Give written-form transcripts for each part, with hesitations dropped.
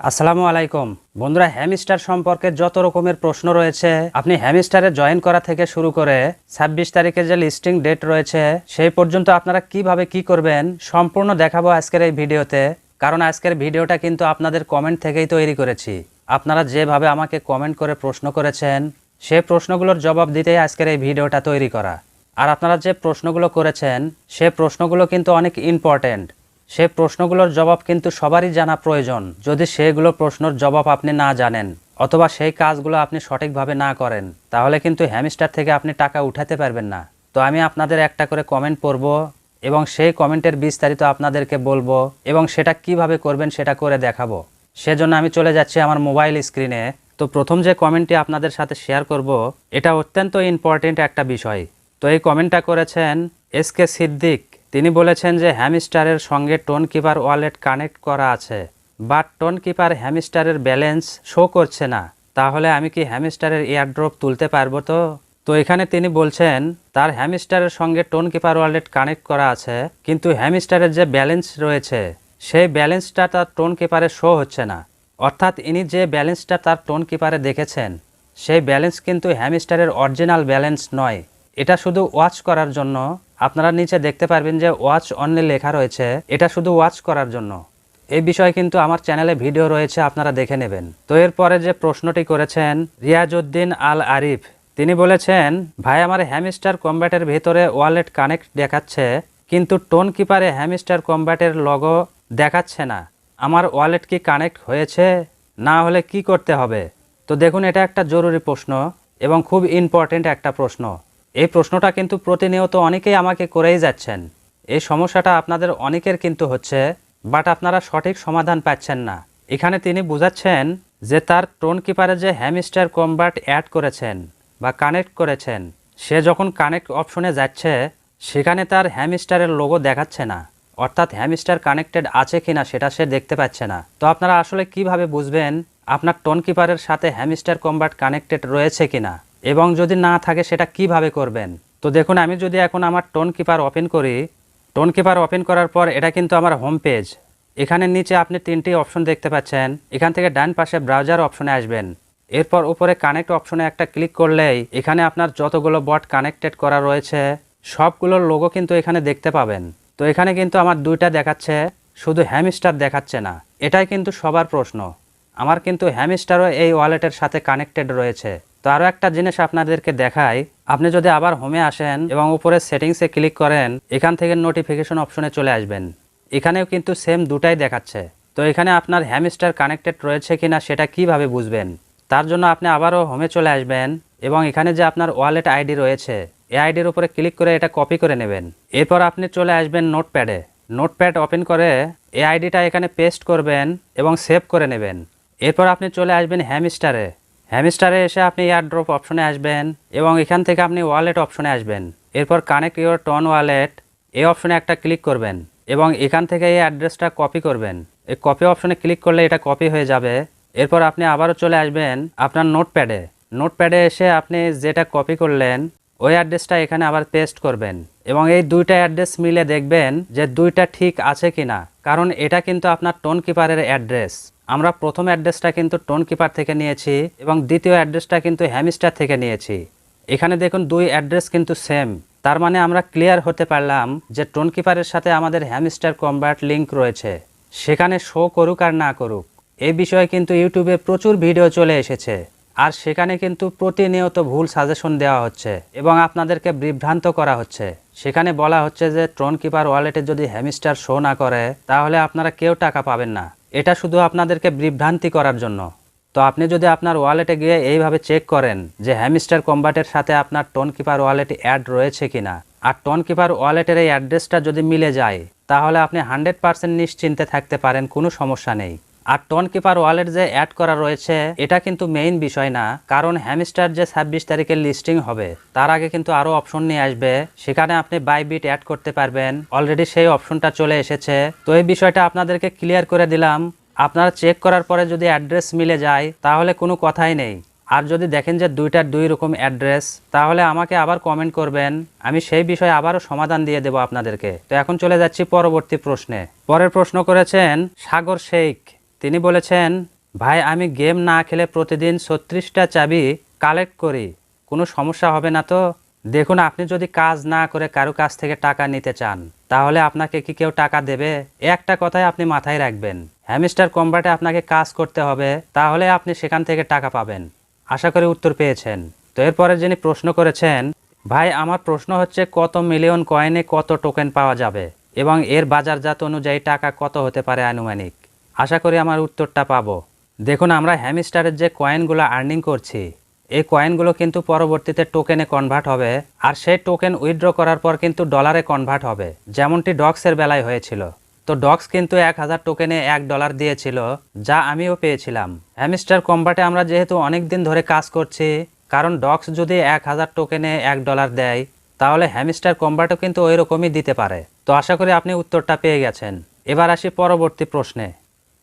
আসসালামু আলাইকুম বন্ধুরা, হ্যামস্টার সম্পর্কে যত রকমের প্রশ্ন রয়েছে, আপনি হ্যামস্টারে জয়েন করা থেকে শুরু করে 26 তারিখে যে লিস্টিং ডেট রয়েছে সেই পর্যন্ত আপনারা কিভাবে কি করবেন সম্পূর্ণ দেখাবো আজকের এই ভিডিওতে। কারণ আজকের ভিডিওটা কিন্তু আপনাদের কমেন্ট থেকেই তৈরি করেছি। আপনারা যেভাবে আমাকে কমেন্ট করে প্রশ্ন করেছেন সেই প্রশ্নগুলোর জবাব দিতেই আজকের এই ভিডিওটা তৈরি করা। আর আপনারা যে প্রশ্নগুলো করেছেন সে প্রশ্নগুলো কিন্তু অনেক ইম্পর্টেন্ট। সেই প্রশ্নগুলোর জবাব কিন্তু সবারই জানা প্রয়োজন। যদি সেগুলো প্রশ্নের জবাব আপনি না জানেন অথবা সেই কাজগুলো আপনি সঠিকভাবে না করেন তাহলে কিন্তু হ্যামস্টার থেকে আপনি টাকা উঠাতে পারবেন না। তো আমি আপনাদের একটা করে কমেন্ট পড়ব এবং সেই কমেন্টের বিস্তারিত আপনাদেরকে বলবো এবং সেটা কিভাবে করবেন সেটা করে দেখাবো। সেজন্য আমি চলে যাচ্ছি আমার মোবাইল স্ক্রিনে। তো প্রথম যে কমেন্টটি আপনাদের সাথে শেয়ার করব এটা অত্যন্ত ইম্পর্টেন্ট একটা বিষয়। তো এই কমেন্টটা করেছেন এসকে সিদ্দিক। তিনি বলেছেন যে হ্যামস্টারের সঙ্গে টোন কিপার ওয়ালেট কানেক্ট করা আছে, বাট টোন কিপার হ্যামস্টারের ব্যালেন্স শো করছে না, তাহলে আমি কি হ্যামস্টারের এয়ারড্রপ তুলতে পারবো? তো এখানে তিনি বলছেন তার হ্যামস্টারের সঙ্গে টোন কিপার ওয়ালেট কানেক্ট করা আছে, কিন্তু হ্যামস্টারের যে ব্যালেন্স রয়েছে সেই ব্যালেন্সটা তার টোন কিপারে শো হচ্ছে না। অর্থাৎ ইনি যে ব্যালেন্সটা তার টোন কিপারে দেখেছেন সেই ব্যালেন্স কিন্তু হ্যামস্টারের অরিজিনাল ব্যালেন্স নয়। এটা শুধু ওয়াচ করার জন্য। আপনারা নিচে দেখতে পারবেন যে ওয়াচ অনলি লেখা রয়েছে, এটা শুধু ওয়াচ করার জন্য। এই বিষয়ে কিন্তু আমার চ্যানেলে ভিডিও রয়েছে, আপনারা দেখে নেবেন। তো এরপরে যে প্রশ্নটি করেছেন রিয়াজউদ্দিন আল আরিফ, তিনি বলেছেন ভাই আমার হ্যামস্টার কম্ব্যাটের ভেতরে ওয়ালেট কানেক্ট দেখাচ্ছে, কিন্তু টোন কিপারে হ্যামস্টার কম্ব্যাটের লগো দেখাচ্ছে না। আমার ওয়ালেট কি কানেক্ট হয়েছে? না হলে কি করতে হবে? তো দেখুন, এটা একটা জরুরি প্রশ্ন এবং খুব ইম্পর্টেন্ট একটা প্রশ্ন। এই প্রশ্নটা কিন্তু প্রতিনিয়ত অনেকেই আমাকে করেই যাচ্ছেন। এই সমস্যাটা আপনাদের অনেকের কিন্তু হচ্ছে, বাট আপনারা সঠিক সমাধান পাচ্ছেন না। এখানে তিনি বুঝাচ্ছেন যে তার টোন কিপারে যে হ্যামস্টার কম্ব্যাট অ্যাড করেছেন বা কানেক্ট করেছেন, সে যখন কানেক্ট অপশনে যাচ্ছে সেখানে তার হ্যামস্টারের লোগো দেখাচ্ছে না। অর্থাৎ হ্যামস্টার কানেক্টেড আছে কিনা সেটা সে দেখতে পাচ্ছে না। তো আপনারা আসলে কিভাবে বুঝবেন আপনার টোন কিপারের সাথে হ্যামস্টার কম্ব্যাট কানেক্টেড রয়েছে কিনা, এবং যদি না থাকে সেটা কিভাবে করবেন? তো দেখুন, আমি যদি এখন আমার টোন কিপার ওপেন করি, টোন কিপার ওপেন করার পর এটা কিন্তু আমার হোম পেজ। এখানে নিচে আপনি তিনটি অপশন দেখতে পাচ্ছেন। এখান থেকে ডান পাশে ব্রাউজার অপশনে আসবেন। এরপর উপরে কানেক্ট অপশনে একটা ক্লিক করলেই এখানে আপনার যতগুলো বট কানেক্টেড করা রয়েছে সবগুলোর লোগো কিন্তু এখানে দেখতে পাবেন। তো এখানে কিন্তু আমার দুইটা দেখাচ্ছে, শুধু হ্যামস্টার দেখাচ্ছে না। এটাই কিন্তু সবার প্রশ্ন। আমার কিন্তু হ্যামস্টারও এই ওয়ালেটের সাথে কানেক্টেড রয়েছে। তো আরও একটা জিনিস আপনাদেরকে দেখাই, আপনি যদি আবার হোমে আসেন এবং উপরে সেটিংসে ক্লিক করেন, এখান থেকে নোটিফিকেশন অপশনে চলে আসবেন। এখানেও কিন্তু সেম দুটাই দেখাচ্ছে। তো এখানে আপনার হ্যামস্টার কানেক্টেড রয়েছে কিনা সেটা কিভাবে বুঝবেন? তার জন্য আপনি আবারও হোমে চলে আসবেন এবং এখানে যে আপনার ওয়ালেট আইডি রয়েছে এই আইডির উপরে ক্লিক করে এটা কপি করে নেবেন। এরপর আপনি চলে আসবেন নোটপ্যাডে। নোটপ্যাড ওপেন করে এই আইডিটা এখানে পেস্ট করবেন এবং সেভ করে নেবেন। এরপর আপনি চলে আসবেন হ্যামস্টারে। হ্যামস্টারে এসে আপনি এয়ারড্রপ অপশনে আসবেন এবং এখান থেকে আপনি ওয়ালেট অপশনে আসবেন। এরপর কানেক্ট ইউর টোন ওয়ালেট এই অপশনে একটা ক্লিক করবেন এবং এখান থেকে এই অ্যাড্রেসটা কপি করবেন। এই কপি অপশনে ক্লিক করলে এটা কপি হয়ে যাবে। এরপর আপনি আবারও চলে আসবেন আপনার নোটপ্যাডে। নোটপ্যাডে এসে আপনি যেটা কপি করলেন ওই অ্যাড্রেসটা এখানে আবার পেস্ট করবেন এবং এই দুইটা অ্যাড্রেস মিলে দেখবেন যে দুইটা ঠিক আছে কিনা, কারণ এটা কিন্তু আপনার টোন কিপারের অ্যাড্রেস। আমরা প্রথম অ্যাড্রেসটা কিন্তু টোন কিপার থেকে নিয়েছি এবং দ্বিতীয় অ্যাড্রেসটা কিন্তু হ্যামস্টার থেকে নিয়েছি। এখানে দেখুন দুই অ্যাড্রেস কিন্তু সেম। তার মানে আমরা ক্লিয়ার হতে পারলাম যে টোন কিপারের সাথে আমাদের হ্যামস্টার কম্ব্যাট লিঙ্ক রয়েছে। সেখানে শো করুক আর না করুক, এই বিষয়ে কিন্তু ইউটিউবে প্রচুর ভিডিও চলে এসেছে। আর সেখানে কিন্তু প্রতিনিয়ত ভুল সাজেশন দেওয়া হচ্ছে এবং আপনাদেরকে বিভ্রান্ত করা হচ্ছে। সেখানে বলা হচ্ছে যে টোন কিপার ওয়ালেটে যদি হ্যামস্টার শো না করে তাহলে আপনারা কেউ টাকা পাবেন না। এটা শুধু আপনাদেরকে বিভ্রান্তি করার জন্য। তো আপনি যদি আপনার ওয়ালেটে গিয়ে এইভাবে চেক করেন যে হ্যামস্টার কম্ব্যাটের সাথে আপনার টোন কিপার ওয়ালেটে অ্যাড রয়েছে কিনা, আর টোন কিপার ওয়ালেটের এই অ্যাড্রেসটা যদি মিলে যায় তাহলে আপনি 100% নিশ্চিন্তে থাকতে পারেন, কোনো সমস্যা নেই। আর টোন কিপার ওয়ালেট যে অ্যাড করা রয়েছে এটা কিন্তু মেইন বিষয় না, কারণ হ্যামস্টার যে 26 তারিখে লিস্টিং হবে তার আগে কিন্তু আরও অপশন নিয়ে আসবে। সেখানে আপনি বাইবিট অ্যাড করতে পারবেন, অলরেডি সেই অপশনটা চলে এসেছে। তো এই বিষয়টা আপনাদেরকে ক্লিয়ার করে দিলাম। আপনারা চেক করার পরে যদি অ্যাড্রেস মিলে যায় তাহলে কোনো কথাই নেই। আর যদি দেখেন যে দুইটার দুই রকম অ্যাড্রেস তাহলে আমাকে আবার কমেন্ট করবেন, আমি সেই বিষয়ে আবারও সমাধান দিয়ে দেব আপনাদেরকে। তো এখন চলে যাচ্ছি পরবর্তী প্রশ্নে। পরের প্রশ্ন করেছেন সাগর শেখ। তিনি বলেছেন, ভাই আমি গেম না খেলে প্রতিদিন 36টা চাবি কালেক্ট করি, কোনো সমস্যা হবে না তো? দেখুন, আপনি যদি কাজ না করে কারো কাছ থেকে টাকা নিতে চান তাহলে আপনাকে কি কেউ টাকা দেবে? একটা কথাই আপনি মাথায় রাখবেন, হ্যামস্টার কম্বাটে আপনাকে কাজ করতে হবে, তাহলে আপনি সেখান থেকে টাকা পাবেন। আশা করি উত্তর পেয়েছেন। তো এরপরে যিনি প্রশ্ন করেছেন, ভাই আমার প্রশ্ন হচ্ছে কত মিলিয়ন কয়েনে কত টোকেন পাওয়া যাবে এবং এর বাজারজাত অনুযায়ী টাকা কত হতে পারে আনুমানিক? আশা করি আমার উত্তরটা পাবো। দেখুন, আমরা হ্যামস্টারের যে কয়েনগুলো আর্নিং করছি, এই কয়েনগুলো কিন্তু পরবর্তীতে টোকেনে কনভার্ট হবে, আর সেই টোকেন উইথড্র করার পর কিন্তু ডলারে কনভার্ট হবে, যেমনটি ডক্সের বেলায় হয়েছিল। তো ডক্স কিন্তু 1000 টোকেনে $1 দিয়েছিল, যা আমিও পেয়েছিলাম। হ্যামস্টার কম্বাটে আমরা যেহেতু অনেক দিন ধরে কাজ করছি, কারণ ডক্স যদি 1000 টোকেনে $1 দেয়, তাহলে হ্যামস্টার কম্বাটও কিন্তু ওই রকমই দিতে পারে। তো আশা করি আপনি উত্তরটা পেয়ে গেছেন। এবার আসি পরবর্তী প্রশ্নে।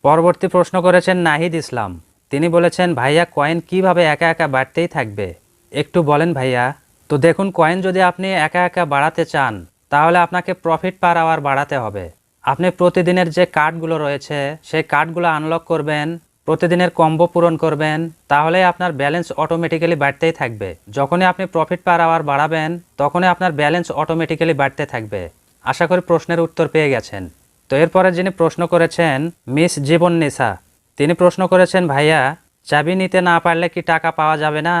পরবর্তী প্রশ্ন করেছেন নাহিদ ইসলাম। তিনি বলেছেন, ভাইয়া কয়েন কিভাবে একা একা বাড়তেই থাকবে, একটু বলেন ভাইয়া। তো দেখুন, কয়েন যদি আপনি একা একা বাড়াতে চান তাহলে আপনাকে প্রফিট পার আওয়ার বাড়াতে হবে। আপনি প্রতিদিনের যে কার্ডগুলো রয়েছে সেই কার্ডগুলো আনলক করবেন, প্রতিদিনের কম্বো পূরণ করবেন, তাহলে আপনার ব্যালেন্স অটোমেটিক্যালি বাড়তেই থাকবে। যখনই আপনি প্রফিট পার আওয়ার বাড়াবেন তখনই আপনার ব্যালেন্স অটোমেটিক্যালি বাড়তে থাকবে। আশা করি প্রশ্নের উত্তর পেয়ে গেছেন। তো এরপরে যিনি প্রশ্ন করেছেন মিস জীবন নিসা, তিনি প্রশ্ন করেছেন, ভাইয়া চাবি নিতে না পারলে কি টাকা পাওয়া যাবে না?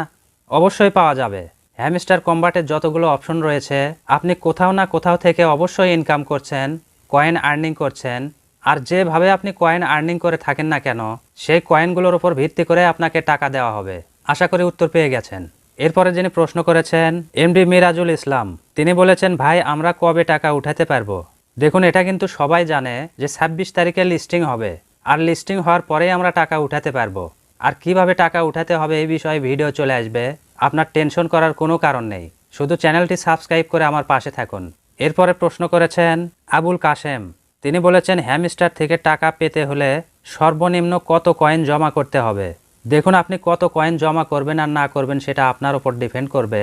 অবশ্যই পাওয়া যাবে। হ্যামস্টার কম্বাটের যতগুলো অপশন রয়েছে, আপনি কোথাও না কোথাও থেকে অবশ্যই ইনকাম করছেন, কয়েন আর্নিং করছেন। আর যেভাবে আপনি কয়েন আর্নিং করে থাকেন না কেন, সেই কয়েনগুলোর উপর ভিত্তি করে আপনাকে টাকা দেওয়া হবে। আশা করি উত্তর পেয়ে গেছেন। এরপরে যিনি প্রশ্ন করেছেন এমডি মিরাজুল ইসলাম, তিনি বলেছেন, ভাই আমরা কবে টাকা উঠাতে পারবো? দেখুন, এটা কিন্তু সবাই জানে যে 26 তারিখে লিস্টিং হবে, আর লিস্টিং হওয়ার পরেই আমরা টাকা উঠাতে পারবো। আর কিভাবে টাকা উঠাতে হবে এই বিষয়ে ভিডিও চলে আসবে, আপনার টেনশন করার কোনো কারণ নেই, শুধু চ্যানেলটি সাবস্ক্রাইব করে আমার পাশে থাকুন। এরপরে প্রশ্ন করেছেন আবুল কাশেম, তিনি বলেছেন, হ্যামস্টার থেকে টাকা পেতে হলে সর্বনিম্ন কত কয়েন জমা করতে হবে? দেখুন, আপনি কত কয়েন জমা করবেন আর না করবেন সেটা আপনার উপর ডিপেন্ড করবে।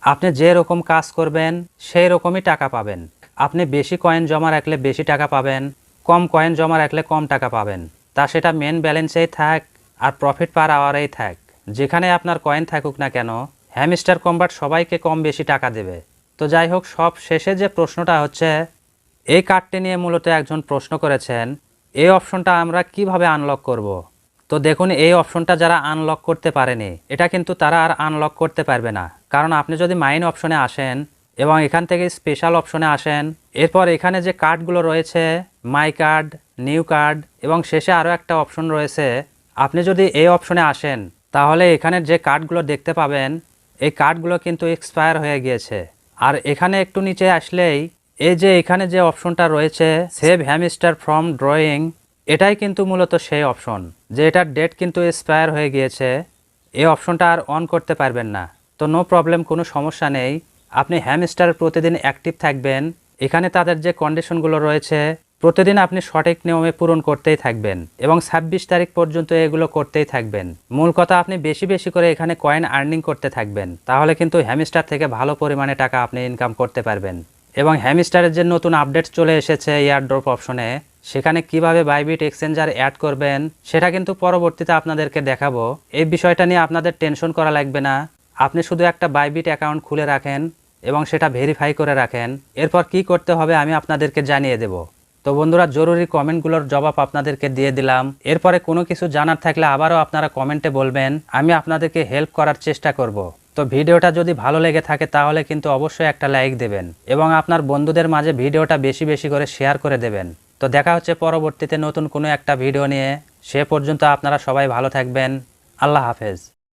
আপনি যে রকম কাজ করবেন সেই রকমই টাকা পাবেন। আপনি বেশি কয়েন জমা রাখলে বেশি টাকা পাবেন, কম কয়েন জমা রাখলে কম টাকা পাবেন। তা সেটা মেন ব্যালেন্সেই থাক আর প্রফিট পার আওয়ারেই থাক, যেখানে আপনার কয়েন থাকুক না কেন, হ্যামস্টার কম্বাট সবাইকে কম বেশি টাকা দেবে। তো যাই হোক, সব শেষে যে প্রশ্নটা হচ্ছে, এই কার্ডটি নিয়ে মূলত একজন প্রশ্ন করেছেন, এই অপশনটা আমরা কিভাবে আনলক করব? তো দেখুন, এই অপশনটা যারা আনলক করতে পারেনি, এটা কিন্তু তারা আর আনলক করতে পারবে না। কারণ আপনি যদি মাইন অপশনে আসেন এবং এখান থেকে স্পেশাল অপশনে আসেন, এরপর এখানে যে কার্ডগুলো রয়েছে, মাই কার্ড, নিউ কার্ড, এবং শেষে আরও একটা অপশন রয়েছে, আপনি যদি এই অপশনে আসেন তাহলে এখানে যে কার্ডগুলো দেখতে পাবেন, এই কার্ডগুলো কিন্তু এক্সপায়ার হয়ে গিয়েছে। আর এখানে একটু নিচে আসলেই এই যে এখানে যে অপশনটা রয়েছে সেভ হ্যামস্টার ফ্রম ড্রয়িং, এটাই কিন্তু মূলত সেই অপশন, যে এটার ডেট কিন্তু এক্সপায়ার হয়ে গিয়েছে। এই অপশনটা আর অন করতে পারবেন না। তো নো প্রবলেম, কোনো সমস্যা নেই। আপনি হ্যামস্টার প্রতিদিন অ্যাক্টিভ থাকবেন, এখানে তাদের যে কন্ডিশনগুলো রয়েছে প্রতিদিন আপনি সঠিক নিয়মে পূরণ করতেই থাকবেন এবং 26 তারিখ পর্যন্ত এগুলো করতেই থাকবেন। মূল কথা, আপনি বেশি বেশি করে এখানে কয়েন আর্নিং করতে থাকবেন, তাহলে কিন্তু হ্যামস্টার থেকে ভালো পরিমাণে টাকা আপনি ইনকাম করতে পারবেন। এবং হ্যামস্টারের যে নতুন আপডেট চলে এসেছে এয়ারড্রপ অপশনে, সেখানে কিভাবে বাইবিট এক্সচেঞ্জার অ্যাড করবেন সেটা কিন্তু পরবর্তীতে আপনাদেরকে দেখাবো। এই বিষয়টা নিয়ে আপনাদের টেনশন করা লাগবে না। আপনি শুধু একটা বাইবিট অ্যাকাউন্ট খুলে রাখেন এবং সেটা ভেরিফাই করে রাখেন। এরপর কি করতে হবে আমি আপনাদেরকে জানিয়ে দেব। তো বন্ধুরা, জরুরি কমেন্টগুলোর জবাব আপনাদেরকে দিয়ে দিলাম। এরপরে কোনো কিছু জানার থাকলে আবারও আপনারা কমেন্টে বলবেন, আমি আপনাদেরকে হেল্প করার চেষ্টা করব। তো ভিডিওটা যদি ভালো লেগে থাকে তাহলে কিন্তু অবশ্যই একটা লাইক দেবেন এবং আপনার বন্ধুদের মাঝে ভিডিওটা বেশি বেশি করে শেয়ার করে দেবেন। তো দেখা হচ্ছে পরবর্তীতে নতুন কোনো একটা ভিডিও নিয়ে। সে পর্যন্ত আপনারা সবাই ভালো থাকবেন। আল্লাহ হাফেজ।